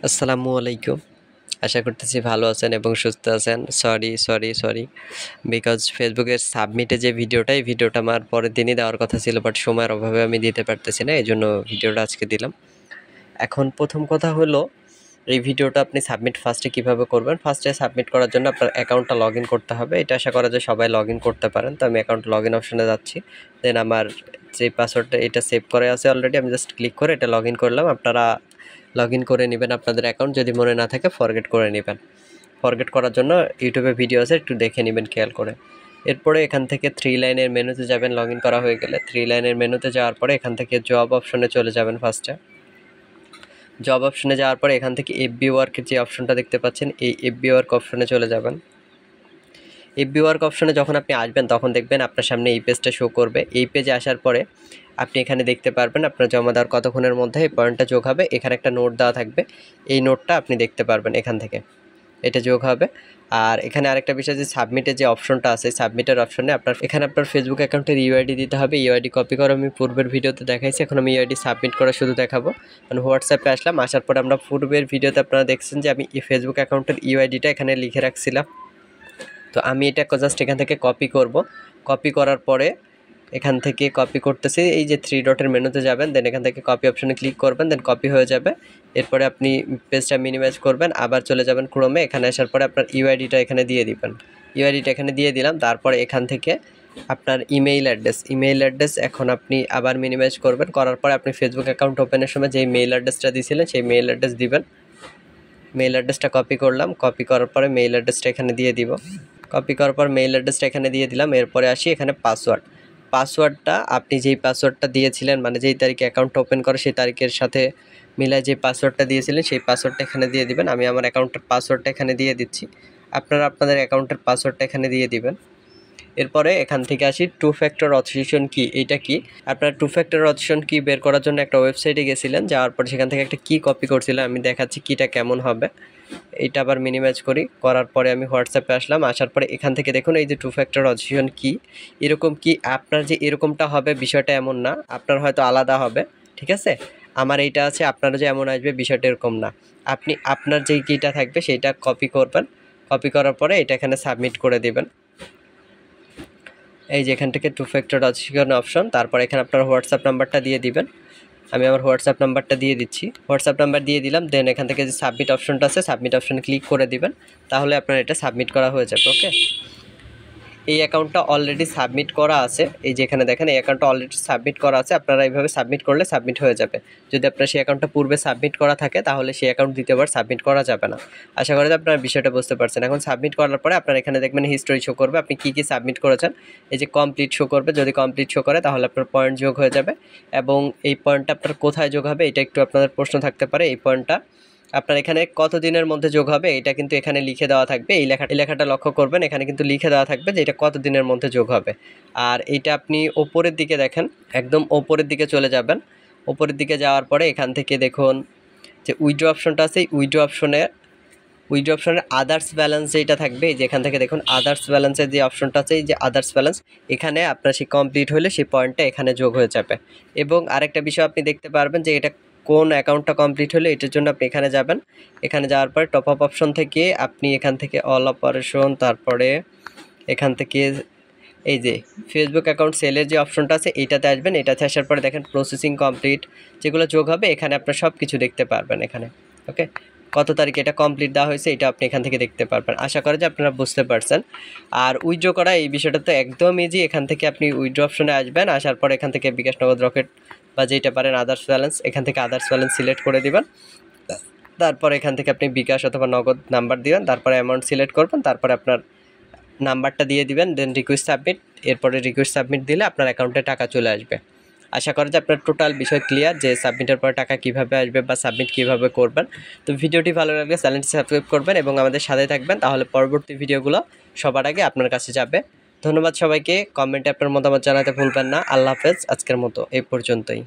আসসালামু আলাইকুম। আশা করতেছি ভালো আছেন এবং সুস্থ আছেন। সরি বিকজ ফেসবুকের সাবমিটে যে ভিডিওটা, এই ভিডিওটা আমার পরের দিনই দেওয়ার কথা ছিল, বাট সময়ের অভাবে আমি দিতে পারতেছি না। এজন্য ভিডিওটা আজকে দিলাম। এখন প্রথম কথা হলো, এই ভিডিওটা আপনি সাবমিট ফার্স্টে কীভাবে করবেন। ফার্স্টে সাবমিট করার জন্য আপনার অ্যাকাউন্টটা লগ ইন করতে হবে। এটা আশা করা যায় সবাই লগ ইন করতে পারেন। তো আমি অ্যাকাউন্ট লগ ইন অপশনে যাচ্ছি। দেন আমার যে পাসওয়ার্ডটা এটা সেভ করে আছে অলরেডি, আমি জাস্ট ক্লিক করে এটা লগ ইন করলাম। আপনারা লগ ইন করে নেবেন আপনাদের অ্যাকাউন্ট, যদি মনে না থাকে ফরগেট করে নেবেন। ফরগেট করার জন্য ইউটিউবে ভিডিও আছে, একটু দেখে নেবেন খেয়াল করে। এরপরে এখান থেকে 3 লাইনের মেনুতে যাবেন। লগ ইন করা হয়ে গেলে 3 লাইনের মেনুতে যাওয়ার পরে এখান থেকে জব অপশনে চলে যাবেন। ফার্স্টে জব অপশনে যাওয়ার পরে এখান থেকে এফবি ওয়ার্কের যে অপশনটা দেখতে পাচ্ছেন, এই এফবি ওয়ার্ক অপশনে চলে যাবেন। এফবি ওয়ার্ক অপশনে যখন আপনি আসবেন তখন দেখবেন আপনার সামনে এই পেজটা শো করবে। এই পেজে আসার পরে আপনি এখানে দেখতে পারবেন আপনার জমা দেওয়ার কতক্ষণের মধ্যে এই পয়েন্টটা যোগ হবে। এখানে একটা নোট দেওয়া থাকবে, এই নোটটা আপনি দেখতে পারবেন এখান থেকে, এটা যোগ হবে। আর এখানে আরেকটা বিষয়, যে সাবমিটের যে অপশনটা আছে, সাবমিটের অপশনে এখানে আপনার ফেসবুক অ্যাকাউন্টের ইউআইডি দিতে হবে। ইউআইডি কপি করে আমি পূর্বের ভিডিওতে দেখাইছি, এখন আমি ইউআইডি সাবমিট করে শুধু দেখাবো। মানে হোয়াটসঅ্যাপে আসলাম, আসার পরে আমরা পূর্বের ভিডিওতে আপনারা দেখছেন যে আমি এই ফেসবুক অ্যাকাউন্টের ইউআইডিটা এখানে লিখে রাখছিলাম। তো আমি এটা জাস্ট এখান থেকে কপি করব। কপি করার পরে এখান থেকে কপি করতেছি, এই যে 3 ডটের মেনুতে যাবেন, দেন এখান থেকে কপি অপশনে ক্লিক করবেন, দেন কপি হয়ে যাবে। এরপরে আপনি পেজটা মিনিমাইজ করবেন, আবার চলে যাবেন ক্রোমে। এখানে আসার পরে আপনার ইউআইডিটা এখানে দিয়ে দিবেন। ইউআইডিটা এখানে দিয়ে দিলাম। তারপরে এখান থেকে আপনার ইমেইল অ্যাড্রেস এখন আপনি আবার মিনিমাইজ করবেন। করার পরে আপনি ফেসবুক অ্যাকাউন্ট ওপেনের সময় যেই মেইল অ্যাড্রেসটা দিয়েছিলেন সেই মেইল অ্যাড্রেস দিবেন। মেইল অ্যাড্রেসটা কপি করলাম, কপি করার পরে মেইল অ্যাড্রেসটা এখানে দিয়ে দিব। কপি করার পর মেইল অ্যাড্রেসটা এখানে দিয়ে দিলাম। এরপরে আসি এখানে পাসওয়ার্ডটা আপনি যেই পাসওয়ার্ডটা দিয়েছিলেন, মানে যেই তারিখে অ্যাকাউন্টটা ওপেন করে সেই তারিখের সাথে মিলায় যে পাসওয়ার্ডটা দিয়েছিলেন সেই পাসওয়ার্ডটা এখানে দিয়ে দিবেন। আমি আমার অ্যাকাউন্টের পাসওয়ার্ডটা এখানে দিয়ে দিচ্ছি, আপনারা আপনাদের অ্যাকাউন্টের পাসওয়ার্ডটা এখানে দিয়ে দিবেন। এরপরে এখান থেকে আসি টু ফ্যাক্টর অথেন্টিকেশন কি, এইটা কি। আপনারা টু ফ্যাক্টর অথেন্টিকেশন কি বের করার জন্য একটা ওয়েবসাইটে গেছিলেন, যাওয়ার পর সেখান থেকে একটা কি কপি করছিলাম, আমি দেখাচ্ছি কিটা কেমন হবে। এইটা আবার মিনিমাইজ করার পরে আমি হোয়াটসঅ্যাপে আসলাম। আসার পরে এখান থেকে দেখুন এই যে টু ফ্যাক্টর অথেন্টিকেশন কি, এরকম কি আপনার যে এরকমটা হবে বিষয়টা এমন না, আপনার হয়তো আলাদা হবে, ঠিক আছে। আমার এইটা আছে, আপনারও যে এমন আসবে বিষয়টা এরকম না। আপনি আপনার যেই কিটা থাকবে সেইটা কপি করবেন। কপি করার পরে এটা এখানে সাবমিট করে দেবেন। এই যে এখান থেকে টু ফ্যাক্টর অথেন্টিকেশন অপশন, তারপর এখানে আপনার হোয়াটসঅ্যাপ নাম্বারটা দিয়ে দিবেন। আমি আমার হোয়াটসঅ্যাপ নাম্বারটা দিয়ে দিচ্ছি, হোয়াটসঅ্যাপ নাম্বার দিয়ে দিলাম। দেন এখান থেকে যে সাবমিট অপশনটা আছে, সাবমিট অপশনে ক্লিক করে দিবেন, তাহলে আপনার এটা সাবমিট করা হয়ে যাবে। ওকে, এই অ্যাকাউন্টটা অলরেডি সাবমিট করা আছে, এই যে এখানে দেখেন এই অ্যাকাউন্টটা অলরেডি সাবমিট করা আছে। আপনারা এইভাবে সাবমিট করলে সাবমিট হয়ে যাবে। যদি আপনার সেই অ্যাকাউন্টটা পূর্বে সাবমিট করা থাকে তাহলে সেই অ্যাকাউন্ট দ্বিতীয়বার সাবমিট করা যাবে না। আশা করি আপনার বিষয়টা বুঝতে পারছেন। এখন সাবমিট করার পরে আপনার এখানে দেখবেন হিস্টোরি শো করবে, আপনি কী কী সাবমিট করেছেন। এই যে কমপ্লিট শো করবে, যদি কমপ্লিট শো করে তাহলে আপনার পয়েন্ট যোগ হয়ে যাবে। এবং এই পয়েন্টটা আপনার কোথায় যোগ হবে এটা একটু আপনাদের প্রশ্ন থাকতে পারে। এই পয়েন্টটা আপনার এখানে কত দিনের মধ্যে যোগ হবে এটা কিন্তু এখানে লিখে দেওয়া থাকবে। এই লেখাটা লক্ষ্য করবেন, এখানে কিন্তু লিখে দেওয়া থাকবে যে এটা কত দিনের মধ্যে যোগ হবে। আর এইটা আপনি ওপরের দিকে দেখেন, একদম ওপরের দিকে চলে যাবেন। ওপরের দিকে যাওয়ার পরে এখান থেকে দেখুন যে উইথড্র অপশনটা আছে, এই উইথড্র অপশনের আদার্স ব্যালেন্স যেটা থাকবে, এই যে এখান থেকে দেখুন আদার্স ব্যালেন্সের যে অপশনটা আছে, এই যে আদার্স ব্যালেন্স, এখানে আপনার সেই কমপ্লিট হলে সেই পয়েন্টটা এখানে যোগ হয়ে যাবে। এবং আরেকটা বিষয় আপনি দেখতে পারবেন যে এটা কোন অ্যাকাউন্টটা কমপ্লিট হলে, এটার জন্য আপনি এখানে যাবেন। এখানে যাওয়ার পরে টপ আপ অপশন থেকে আপনি এখান থেকে অল অপারেশন, তারপরে এখান থেকে এই যে ফেসবুক অ্যাকাউন্ট সেলের যে অপশনটা আছে এইটাতে আসবেন। এটাতে আসার পরে দেখেন প্রসেসিং কমপ্লিট, যেগুলো যোগ হবে এখানে আপনার সব কিছু দেখতে পারবেন এখানে। ওকে, কত তারিখে এটা কমপ্লিট দেওয়া হয়েছে এটা আপনি এখান থেকে দেখতে পারবেন। আশা করি যে আপনারা বুঝতে পারছেন। আর উইথড্র করা এই বিষয়টা তো একদম ইজি। এখান থেকে আপনি উইথড্র অপশনে আসবেন, আসার পর এখান থেকে বিকাশ, নগদ, রকেট বা যেটা পারেন আদার্স ব্যালেন্স, এখান থেকে আদার্স ব্যালেন্স সিলেক্ট করে দিবেন। তারপর এখান থেকে আপনি বিকাশ অথবা নগদ নাম্বার দিবেন, তারপরে অ্যামাউন্ট সিলেক্ট করবেন, তারপরে আপনার নাম্বারটা দিয়ে দিবেন, দেন রিকোয়েস্ট সাবমিট। এরপরে রিকোয়েস্ট সাবমিট দিলে আপনার অ্যাকাউন্টে টাকা চলে আসবে। আশা করি যে আপনার টোটাল বিষয় ক্লিয়ার, যে সাবমিটের পরে টাকা কিভাবে আসবে বা সাবমিট কিভাবে করবেন। তো ভিডিওটি ভালো লাগলে চ্যানেলটি সাবস্ক্রাইব করবেন এবং আমাদের সাথে থাকবেন, তাহলে পরবর্তী ভিডিওগুলো সবার আগে আপনার কাছে যাবে। ধন্যবাদ সবাইকে। কমেন্টে আপনার মতামত জানাতে ভুলবেন না। আল্লাহ হাফেজ। আজকের মতো এই পর্যন্তই।